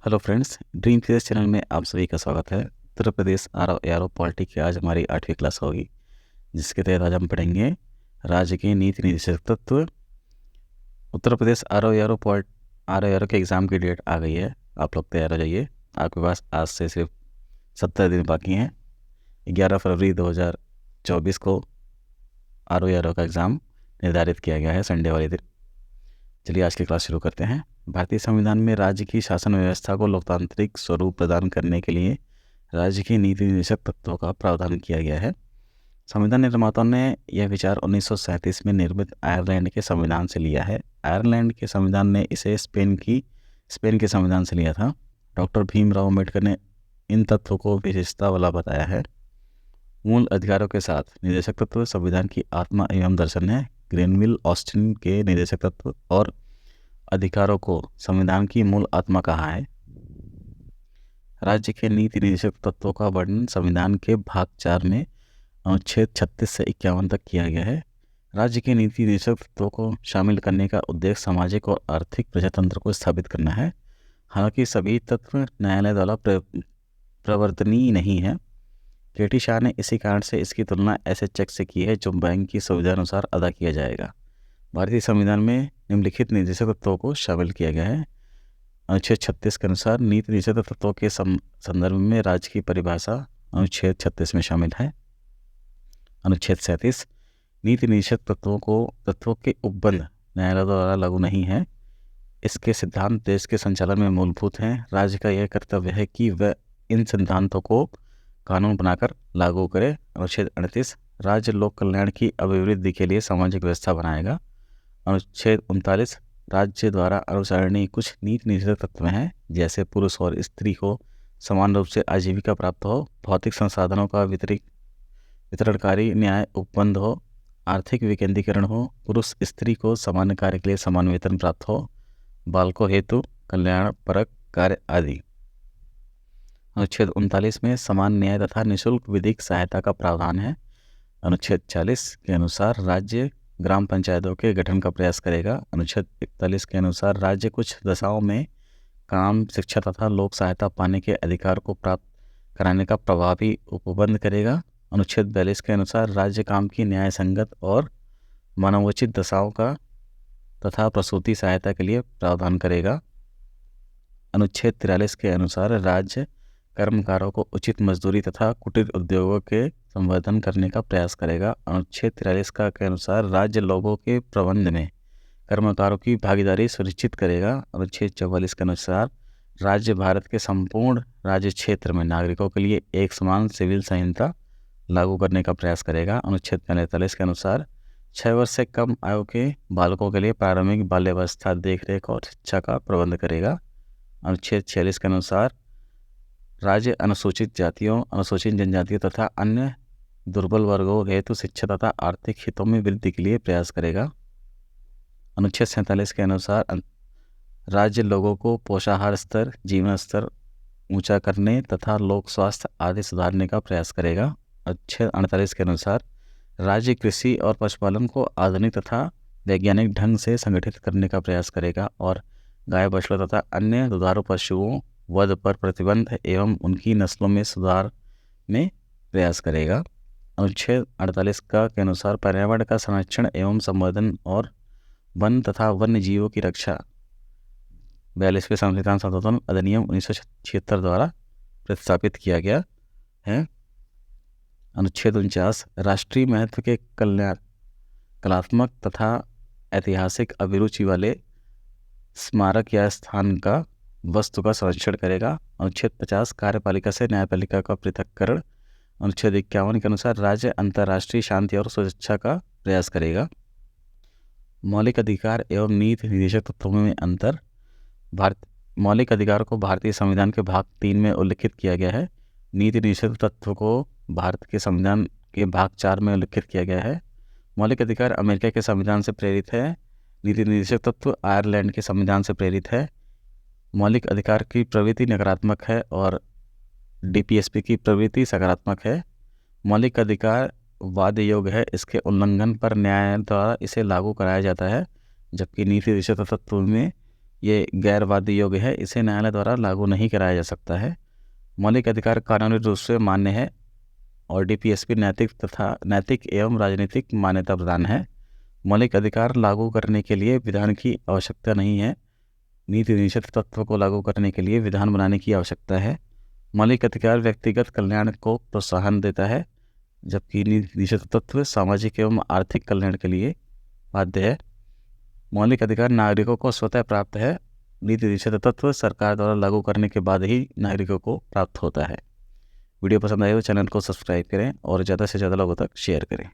Hello friends, dream series channel में आप सभी का स्वागत है। Uttar Pradesh R O polity की आज हमारी 8वीं क्लास होगी, जिसके तहत आज हम पढ़ेंगे राज्य के नीति निर्देशक तत्व। उत्तर प्रदेश आर ओ के एग्ज़ाम की डेट आ गई है। आप लोग तैयार हो जाइए। आपके पास आज से सिर्फ 70 दिन बाकी हैं। 11 फरवरी 2024 को आर ओ का एग्ज़ाम निर्धारित किया गया है, संडे वाले दिन। चलिए आज की क्लास शुरू करते हैं। भारतीय संविधान में राज्य की शासन व्यवस्था को लोकतांत्रिक स्वरूप प्रदान करने के लिए राज्य की नीति निर्देशक तत्वों का प्रावधान किया गया है। संविधान निर्माताओं ने यह विचार 1937 में निर्मित आयरलैंड के संविधान से लिया है। आयरलैंड के संविधान ने इसे स्पेन के संविधान से लिया था। डॉक्टर भीमराव अम्बेडकर ने इन तत्वों को विशेषता वाला बताया है। मूल अधिकारों के साथ निर्देशक तत्व संविधान की आत्मा एवं दर्शन है। ग्रेनविल ऑस्टिन के निर्देशक तत्व और अधिकारों को संविधान की मूल आत्मा कहा है। राज्य के नीति निर्देशक तत्वों का वर्णन संविधान के भाग 4 में अनुच्छेद 36 से 51 तक किया गया है। राज्य के नीति निर्देशक तत्वों को शामिल करने का उद्देश्य सामाजिक और आर्थिक प्रजातंत्र को स्थापित करना है। हालांकि सभी तत्व न्यायालय द्वारा प्रवर्तनीय नहीं है। केटी शाह ने इसी कारण से इसकी तुलना ऐसे चेक से की है जो बैंक की सुविधा अनुसार अदा किया जाएगा। भारतीय संविधान में निम्नलिखित निर्देशक तत्वों को शामिल किया गया है। अनुच्छेद 36 के अनुसार नीति निर्देशक तत्वों के संदर्भ में राज्य की परिभाषा अनुच्छेद 36 में शामिल है। अनुच्छेद 37 नीति निर्देशक तत्वों के उपबंध न्यायालय द्वारा लागू नहीं है। इसके सिद्धांत देश के संचालन में मूलभूत हैं। राज्य का यह कर्तव्य है कि वह इन सिद्धांतों को कानून बनाकर लागू करे। अनुच्छेद 38 राज्य लोक कल्याण की अभिवृद्धि के लिए सामाजिक व्यवस्था बनाएगा। अनुच्छेद 39 राज्य द्वारा अनुसरणीय कुछ नीति निर्देशक तत्व हैं, जैसे पुरुष और स्त्री को समान रूप से आजीविका प्राप्त हो, भौतिक संसाधनों का वितरणकारी न्याय उपबंध हो, आर्थिक विकेंद्रीकरण हो, पुरुष स्त्री को समान कार्य के लिए समान वेतन प्राप्त हो, बालकों हेतु कल्याण परक कार्य आदि। अनुच्छेद 39 में समान न्याय तथा निःशुल्क विधिक सहायता का प्रावधान है। अनुच्छेद 40 के अनुसार राज्य ग्राम पंचायतों के गठन का प्रयास करेगा। अनुच्छेद 41 के अनुसार राज्य कुछ दशाओं में काम, शिक्षा तथा लोक सहायता पाने के अधिकार को प्राप्त कराने का प्रभावी उपबंध करेगा। अनुच्छेद 42 के अनुसार राज्य काम की न्याय संगत और मानवोचित दशाओं का तथा प्रसूति सहायता के लिए प्रावधान करेगा। अनुच्छेद 43 के अनुसार राज्य कर्मकारों को उचित मजदूरी तथा कुटीर उद्योगों के संवर्धन करने का प्रयास करेगा। अनुच्छेद 43 के अनुसार राज्य लोगों के प्रबंध में कर्मकारों की भागीदारी सुनिश्चित करेगा। अनुच्छेद 44 के अनुसार राज्य भारत के संपूर्ण राज्य क्षेत्र में नागरिकों के लिए एक समान सिविल संहिता लागू करने का प्रयास करेगा। अनुच्छेद 45 के अनुसार 6 वर्ष से कम आयु के बालकों के लिए प्रारंभिक बाल्यावस्था देखरेख और शिक्षा का प्रबंध करेगा। अनुच्छेद 46 के अनुसार राज्य अनुसूचित जातियों, अनुसूचित जनजातियों तथा अन्य दुर्बल वर्गों हेतु शिक्षा तथा आर्थिक हितों में वृद्धि के लिए प्रयास करेगा। अनुच्छेद 47 के अनुसार राज्य लोगों को पोषाहार स्तर, जीवन स्तर ऊंचा करने तथा लोक स्वास्थ्य आदि सुधारने का प्रयास करेगा। अनुच्छेद 48 के अनुसार राज्य कृषि और पशुपालन को आधुनिक तथा वैज्ञानिक ढंग से संगठित करने का प्रयास करेगा और गाय, बछड़ों तथा अन्य दुधारू पशुओं वध पर प्रतिबंध एवं उनकी नस्लों में सुधार में प्रयास करेगा। अनुच्छेद 48 के अनुसार पर्यावरण का संरक्षण एवं संवर्धन और वन तथा वन्य जीवों की रक्षा 42वें संविधान संशोधन अधिनियम 1976 द्वारा प्रतिस्थापित किया गया है। अनुच्छेद 49 राष्ट्रीय महत्व के कलात्मक तथा ऐतिहासिक अभिरुचि वाले स्मारक या स्थान का वस्तु का संरक्षण करेगा। अनुच्छेद 50 कार्यपालिका से न्यायपालिका का पृथक्करण। अनुच्छेद 51 के अनुसार राज्य अंतर्राष्ट्रीय शांति और सुरक्षा का प्रयास करेगा। मौलिक अधिकार एवं नीति निर्देशक तत्वों में अंतर। मौलिक अधिकार को भारतीय संविधान के भाग 3 में उल्लिखित किया गया है। नीति निर्देशक तत्व को भारत के संविधान के भाग 4 में उल्लिखित किया गया है। मौलिक अधिकार अमेरिका के संविधान से प्रेरित है। नीति निर्देशक तत्व आयरलैंड के संविधान से प्रेरित है। मौलिक अधिकार की प्रवृत्ति नकारात्मक है और डीपीएसपी की प्रवृत्ति सकारात्मक है। मौलिक अधिकार वाद्य योग्य है, इसके उल्लंघन पर न्याय द्वारा इसे लागू कराया जाता है, जबकि नीति निर्देशक तत्व में ये गैर वादी योग्य है, इसे न्यायालय द्वारा लागू नहीं कराया जा सकता है। मौलिक अधिकार कानूनी रूप से मान्य है और डीपीएसपी नैतिक एवं राजनीतिक मान्यता प्रदान है। मौलिक अधिकार लागू करने के लिए विधान की आवश्यकता नहीं है। नीति निषेध तत्व को लागू करने के लिए विधान बनाने की आवश्यकता है। मौलिक अधिकार व्यक्तिगत कल्याण को प्रोत्साहन देता है, जबकि नीति निषेध तत्व सामाजिक एवं आर्थिक कल्याण के लिए बाध्य है। मौलिक अधिकार नागरिकों को स्वतः प्राप्त है। नीति निषेध तत्व सरकार द्वारा लागू करने के बाद ही नागरिकों को प्राप्त होता है। वीडियो पसंद आए तो चैनल को सब्सक्राइब करें और ज़्यादा से ज़्यादा लोगों तक शेयर करें।